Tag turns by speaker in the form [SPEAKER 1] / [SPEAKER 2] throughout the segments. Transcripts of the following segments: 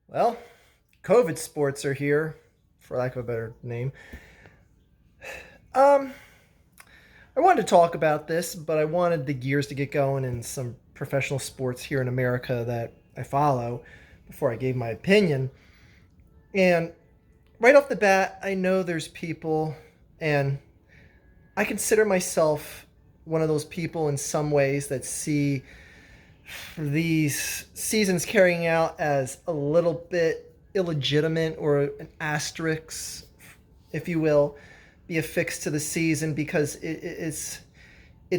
[SPEAKER 1] Well, COVID sports are here, for lack of a better name. Um, I wanted to talk about this, but I wanted the gears to get going in some professional sports here in America that I follow before I gave my opinion. And right off the bat, I know there's people, and I consider myself one of those people in some ways that see these seasons carrying out as a little bit illegitimate or an asterisk, if you will, be affixed to the season because it's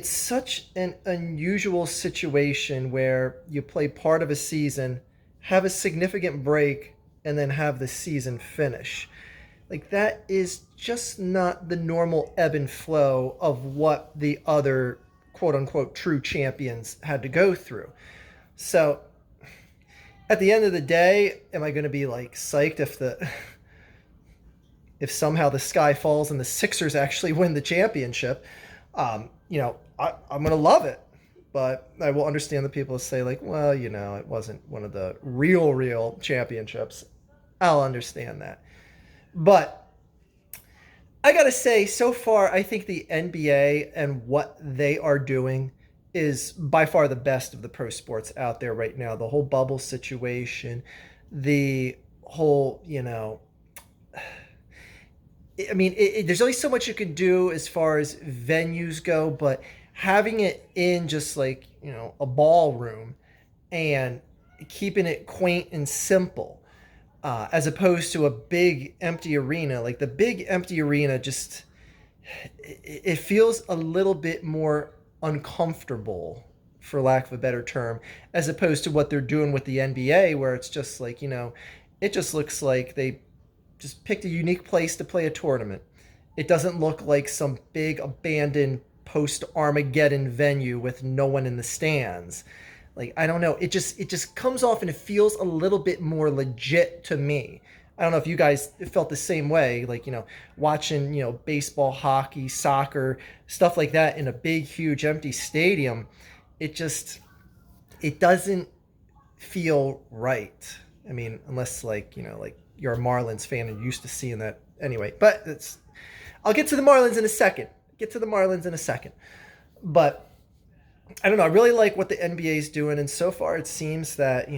[SPEAKER 1] such an unusual situation where you play part of a season, have a significant break, and then have the season finish. Like that is just not the normal ebb and flow of what the other quote unquote true champions had to go through. So at the end of the day, am I going to be like psyched if somehow the sky falls and the Sixers actually win the championship? I'm going to love it, but I will understand the people who say like, well, it wasn't one of the real championships. I'll understand that, but I gotta say, so far, I think the NBA and what they are doing is by far the best of the pro sports out there right now. The whole bubble situation, the whole, there's only so much you can do as far as venues go, but having it in just like, a ballroom and keeping it quaint and simple as opposed to a big empty arena. Like the big empty arena just it feels a little bit more uncomfortable, for lack of a better term, as opposed to what they're doing with the NBA, where it's just like, it just looks like they just picked a unique place to play a tournament. It doesn't look like some big abandoned post Armageddon venue with no one in the stands. Like I don't know, it just comes off and it feels a little bit more legit to me. I don't know if you guys felt the same way, like, watching, baseball, hockey, soccer, stuff like that in a big, huge, empty stadium. It just, it doesn't feel right. I mean, unless like you're a Marlins fan and used to seeing that anyway. But I'll get to the Marlins in a second. But I don't know. I really like what the NBA is doing, and so far it seems that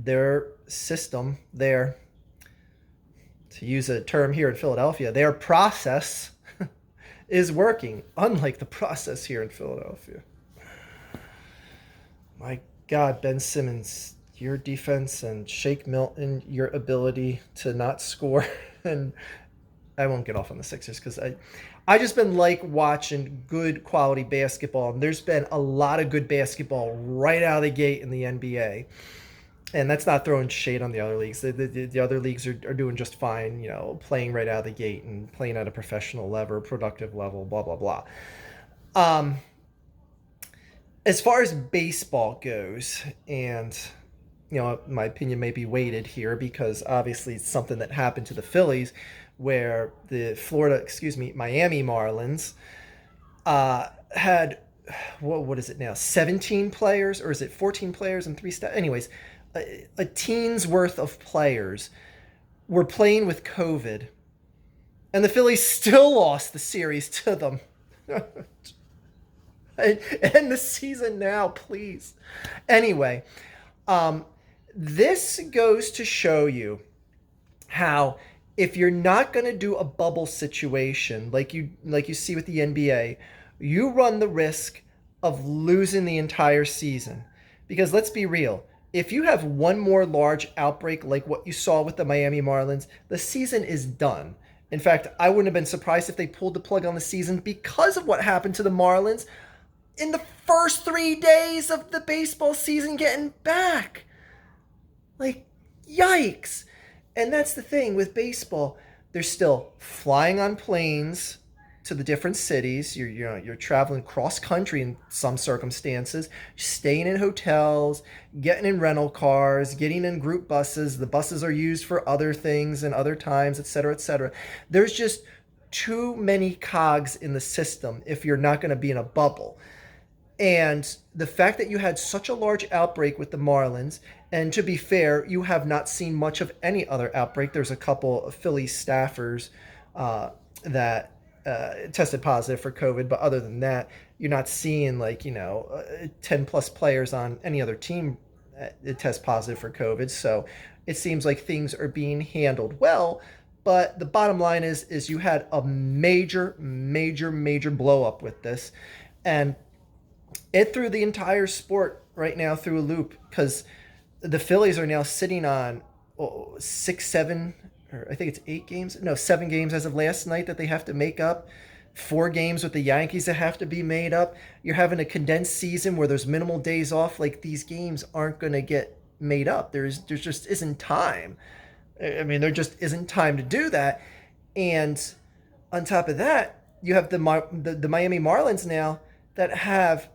[SPEAKER 1] their system, their to use a term here in Philadelphia, their process is working. Unlike the process here in Philadelphia. My God, Ben Simmons, your defense and Shake Milton, your ability to not score, and I won't get off on the Sixers because I just been like watching good quality basketball, and there's been a lot of good basketball right out of the gate in the NBA. And that's not throwing shade on the other leagues. The other leagues are doing just fine, playing right out of the gate and playing at a professional level, productive level, blah, blah, blah. Um, as far as baseball goes, and my opinion may be weighted here because obviously it's something that happened to the Phillies, where the Miami Marlins had what is it now? 17 players, or is it 14 players and three staff? Anyways, a teen's worth of players were playing with COVID, and the Phillies still lost the series to them. End the season now, please. Anyway, um, this goes to show you how if you're not going to do a bubble situation like you see with the NBA, you run the risk of losing the entire season. Because let's be real, if you have one more large outbreak like what you saw with the Miami Marlins, the season is done. In fact, I wouldn't have been surprised if they pulled the plug on the season because of what happened to the Marlins in the first 3 days of the baseball season getting back. Like, yikes. And that's the thing with baseball. They're still flying on planes to the different cities. You're traveling cross country in some circumstances, staying in hotels, getting in rental cars, getting in group buses. The buses are used for other things and other times, et cetera, et cetera. There's just too many cogs in the system if you're not going to be in a bubble. And the fact that you had such a large outbreak with the Marlins, And to be fair, you have not seen much of any other outbreak. There's a couple of Philly staffers that tested positive for COVID, but other than that, you're not seeing 10 plus players on any other team test positive for COVID. So it seems like things are being handled well. But the bottom line is you had a major, major, major blow up with this, and it threw the entire sport right now through a loop because the Phillies are now sitting on 6, 7, or I think it's 8 games. No, 7 games as of last night that they have to make up. 4 games with the Yankees that have to be made up. You're having a condensed season where there's minimal days off. Like, these games aren't going to get made up. There just isn't time. I mean, there just isn't time to do that. And on top of that, you have the Miami Marlins now that have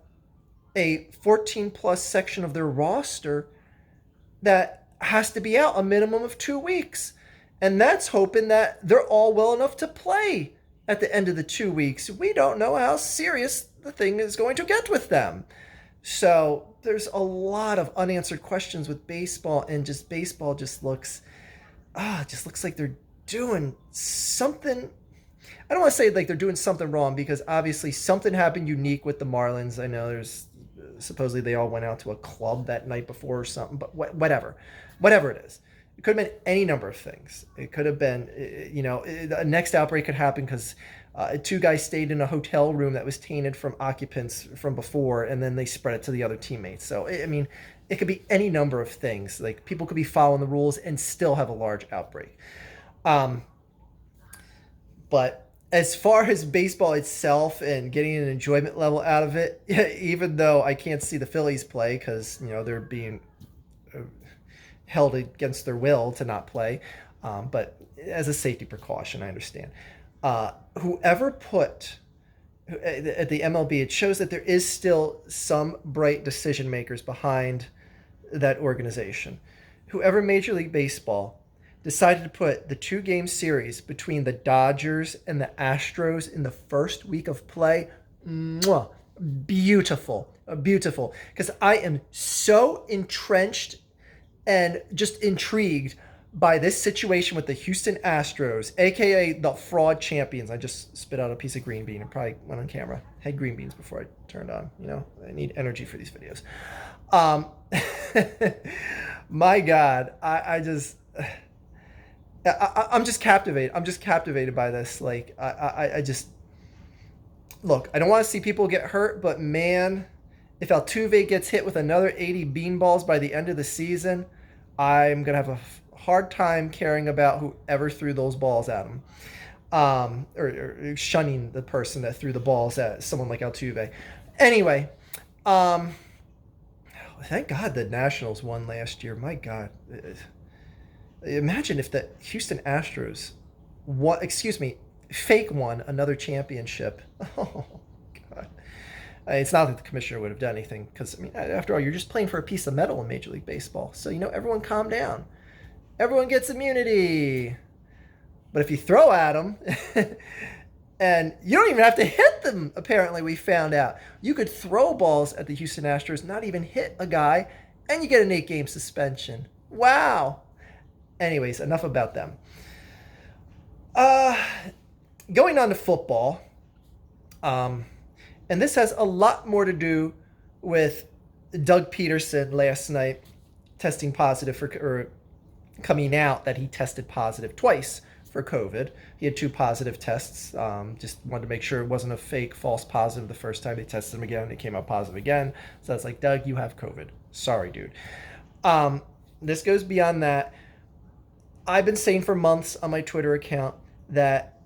[SPEAKER 1] a 14 plus section of their roster that has to be out a minimum of 2 weeks. And that's hoping that they're all well enough to play at the end of the 2 weeks. We don't know how serious the thing is going to get with them. So there's a lot of unanswered questions with baseball, and just baseball just looks like they're doing something. I don't want to say like they're doing something wrong, because obviously something happened unique with the Marlins. I know there's supposedly they all went out to a club that night before or something, but whatever it is. It could have been any number of things. It could have been, a next outbreak could happen because 2 guys stayed in a hotel room that was tainted from occupants from before, and then they spread it to the other teammates. So, I mean, it could be any number of things. Like, people could be following the rules and still have a large outbreak. But as far as baseball itself and getting an enjoyment level out of it, even though I can't see the Phillies play because, they're being held against their will to not play, but as a safety precaution, I understand. Whoever put at the MLB, it shows that there is still some bright decision makers behind that organization. Whoever Major League Baseball decided to put the 2-game series between the Dodgers and the Astros in the first week of play, beautiful, because I am so entrenched and just intrigued by this situation with the Houston Astros, aka the fraud champions. I just spit out a piece of green bean and probably went on camera. Had green beans before I turned on. I need energy for these videos. My God, I'm just captivated. I'm just captivated by this. Like, I just look. I don't want to see people get hurt, but man, if Altuve gets hit with another 80 beanballs by the end of the season, I'm gonna have a hard time caring about whoever threw those balls at him, or shunning the person that threw the balls at someone like Altuve. Anyway, thank God the Nationals won last year. My God, imagine if the Houston Astros fake won another championship. Oh God. It's not that the commissioner would have done anything, because, I mean, after all, you're just playing for a piece of metal in Major League Baseball. So, everyone calm down. Everyone gets immunity. But if you throw at them, and you don't even have to hit them, apparently, we found out. You could throw balls at the Houston Astros, not even hit a guy, and you get an 8-game suspension. Wow. Anyways, enough about them. Going on to football, and this has a lot more to do with Doug Peterson last night testing positive or coming out that he tested positive twice for COVID. He had 2 positive tests. Just wanted to make sure it wasn't a fake false positive the first time. They tested him again. It came out positive again. So it's like, Doug, you have COVID. Sorry, dude. This goes beyond that. I've been saying for months on my Twitter account that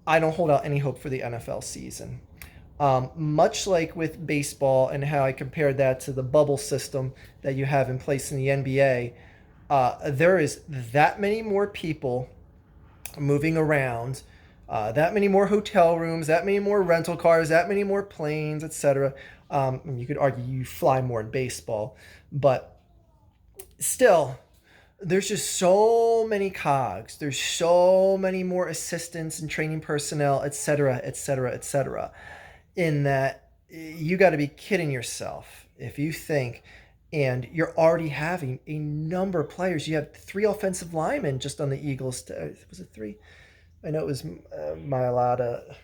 [SPEAKER 1] I don't hold out any hope for the NFL season. Much like with baseball and how I compared that to the bubble system that you have in place in the NBA, there is that many more people moving around, that many more hotel rooms, that many more rental cars, that many more planes, etc. You could argue you fly more in baseball, but still, there's just so many cogs. There's so many more assistants and training personnel, etc., etc., etc. In that, you got to be kidding yourself if you think and you're already having a number of players. You have 3 offensive linemen just on the Eagles. Was it 3? I know it was Mailata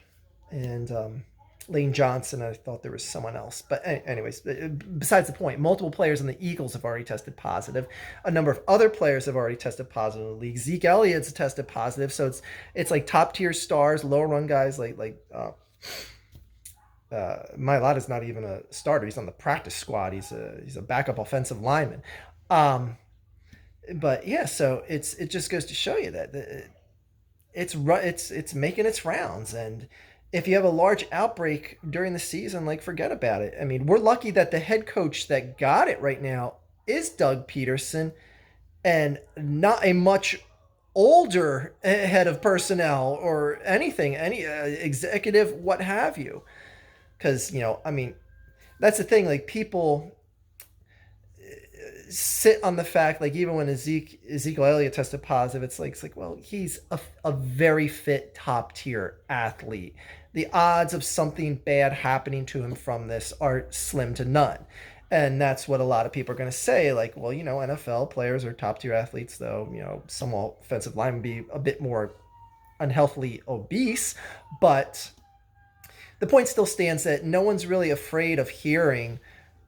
[SPEAKER 1] and Lane Johnson. I thought there was someone else. But anyways, besides the point, multiple players on the Eagles have already tested positive. A number of other players have already tested positive in the league. Zeke Elliott's tested positive. So it's like top tier stars, lower run guys Mailata's not even a starter. He's on the practice squad. He's a backup offensive lineman. Um, but yeah, so it just goes to show you that it's making its rounds, and if you have a large outbreak during the season, like, forget about it. I mean, we're lucky that the head coach that got it right now is Doug Peterson, and not a much older head of personnel or anything, any executive, what have you. Because I mean, that's the thing. Like, people sit on the fact, like, even when Ezekiel Elliott tested positive, it's like, well, he's a very fit top tier athlete. The odds of something bad happening to him from this are slim to none. And that's what a lot of people are going to say. Like, well, NFL players are top tier athletes, though, some offensive linemen be a bit more unhealthily obese. But the point still stands that no one's really afraid of hearing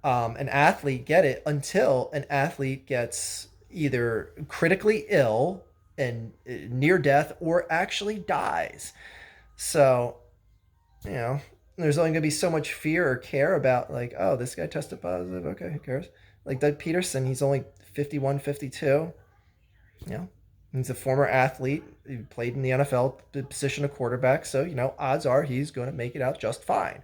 [SPEAKER 1] an athlete get it until an athlete gets either critically ill and near death or actually dies. So, you know, there's only going to be so much fear or care about, like, oh, this guy tested positive. Okay, who cares? Like Doug Peterson, he's only 51, 52. You know, he's a former athlete. He played in the NFL, the position of quarterback. So, odds are he's going to make it out just fine.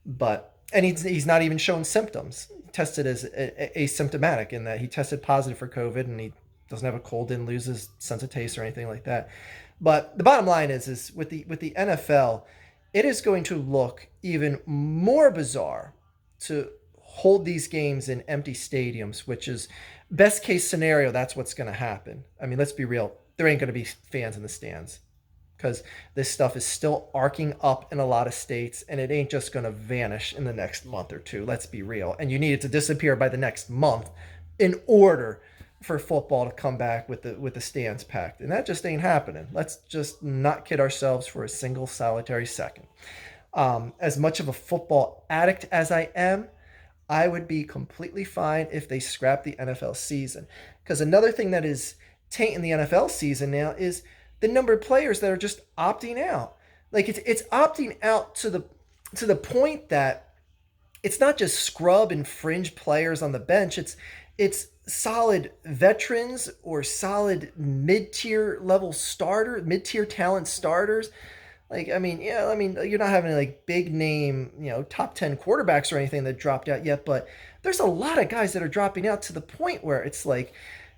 [SPEAKER 1] But and he's not even shown symptoms. He tested as asymptomatic in that he tested positive for COVID, and he doesn't have a cold, didn't lose his sense of taste or anything like that. But the bottom line is with the NFL, it is going to look even more bizarre to hold these games in empty stadiums, which is best case scenario. That's what's going to happen. I mean, let's be real. There ain't going to be fans in the stands because this stuff is still arcing up in a lot of states, and it ain't just going to vanish in the next month or two. Let's be real. And you need it to disappear by the next month in order for football to come back with the stands packed. And that just ain't happening. Let's just not kid ourselves for a single solitary second. As much of a football addict as I am, I would be completely fine if they scrap the NFL season. Because another thing that is tainting the NFL season now is the number of players that are just opting out. Like, it's opting out to the point that it's not just scrub and fringe players on the bench. It's solid veterans or solid mid-tier level starter, mid-tier talent starters. Like, I mean, yeah, I mean, you're not having like big name, top 10 quarterbacks or anything that dropped out yet, but there's a lot of guys that are dropping out to the point where it's like,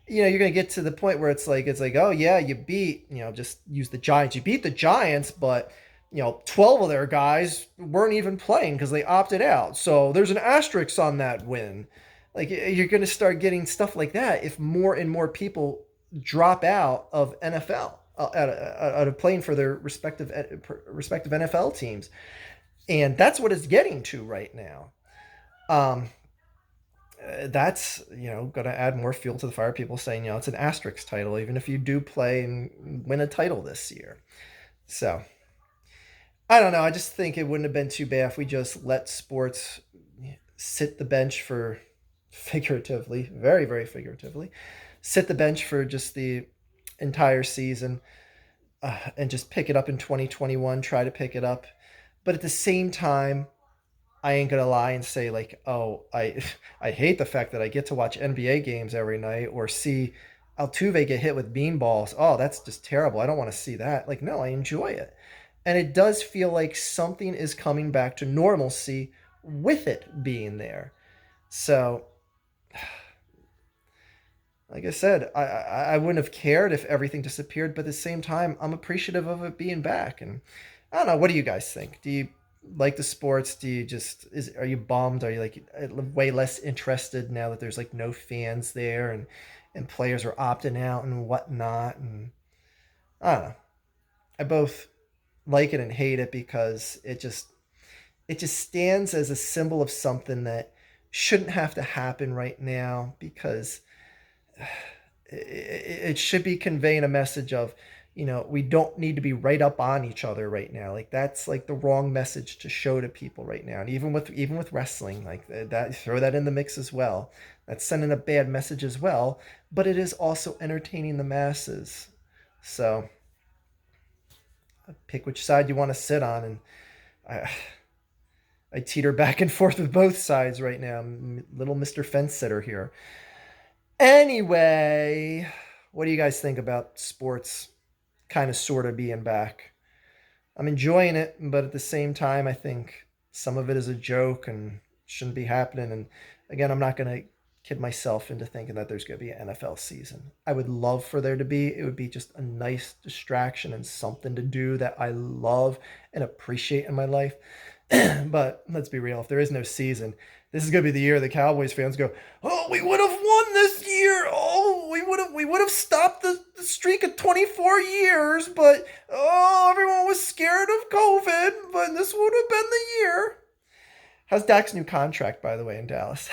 [SPEAKER 1] you're going to get to the point where it's like, oh yeah, you beat, just use the Giants. You beat the Giants, but 12 of their guys weren't even playing because they opted out. So there's an asterisk on that win. Like, you're going to start getting stuff like that if more and more people drop out of NFL, out of playing for their respective NFL teams, and that's what it's getting to right now. Um, that's going to add more fuel to the fire. People saying it's an asterisk title, even if you do play and win a title this year. So I don't know. I just think it wouldn't have been too bad if we just let sports sit the bench for figuratively, very, very figuratively, sit the bench for just the entire season, and just pick it up in 2021, try to pick it up. But at the same time, I ain't gonna lie and say, like, oh, I hate the fact that I get to watch NBA games every night or see Altuve get hit with beanballs. Oh, that's just terrible. I don't want to see that. Like, no, I enjoy it. And it does feel like something is coming back to normalcy with it being there. So, like I said, I wouldn't have cared if everything disappeared, but at the same time, I'm appreciative of it being back. And I don't know. What do you guys think? Do you like the sports? Do you are you bummed? Are you like way less interested now that there's like no fans there, and players are opting out and whatnot? And I don't know. I both like it and hate it because it just stands as a symbol of something that shouldn't have to happen right now, because it should be conveying a message of, we don't need to be right up on each other right now. Like, that's like the wrong message to show to people right now. And even with wrestling, like that, throw that in the mix as well. That's sending a bad message as well, but it is also entertaining the masses. So pick which side you want to sit on. And I teeter back and forth with both sides right now. I'm little Mr. Fence Sitter here. Anyway, what do you guys think about sports kind of sort of being back? I'm enjoying it, but at the same time, I think some of it is a joke and shouldn't be happening. And again, I'm not going to kid myself into thinking that there's going to be an NFL season. I would love for there to be. It would be just a nice distraction and something to do that I love and appreciate in my life. But let's be real, if there is no season, this is going to be the year the Cowboys fans go, "Oh, we would have won this year. Oh, we would have stopped the streak of 24 years, but everyone was scared of COVID, but this would have been the year." How's Dak's new contract, by the way, in Dallas?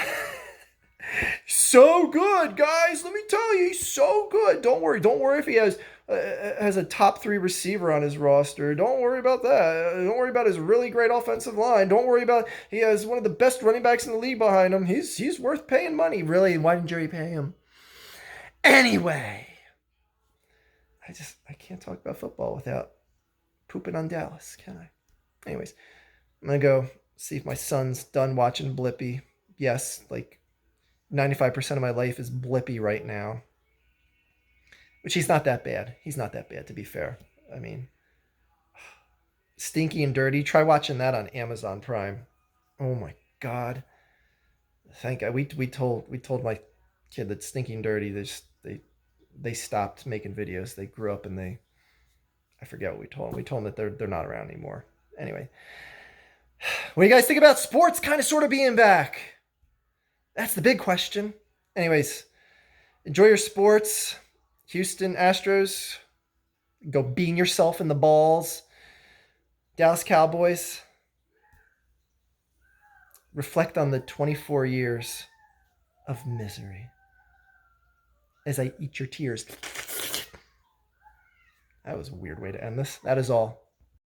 [SPEAKER 1] So good, guys. Let me tell you, he's so good. Don't worry. Don't worry if he has a top 3 receiver on his roster. Don't worry about that. Don't worry about his really great offensive line. Don't worry about he has one of the best running backs in the league behind him. He's worth paying money. Really, why didn't Jerry pay him? Anyway, I can't talk about football without pooping on Dallas, can I? Anyways, I'm gonna go see if my son's done watching Blippi. Yes, like 95% of my life is Blippi right now. Which he's not that bad. He's not that bad, to be fair. I mean, Stinky and Dirty. Try watching that on Amazon Prime. Oh my God. Thank God. We told my kid that Stinky and Dirty, they stopped making videos. They grew up and I forget what we told them. We told them that they're not around anymore. Anyway, what do you guys think about sports kind of sort of being back? That's the big question. Anyways, enjoy your sports. Houston Astros, go bean yourself in the balls. Dallas Cowboys, reflect on the 24 years of misery as I eat your tears. That was a weird way to end this. That is all.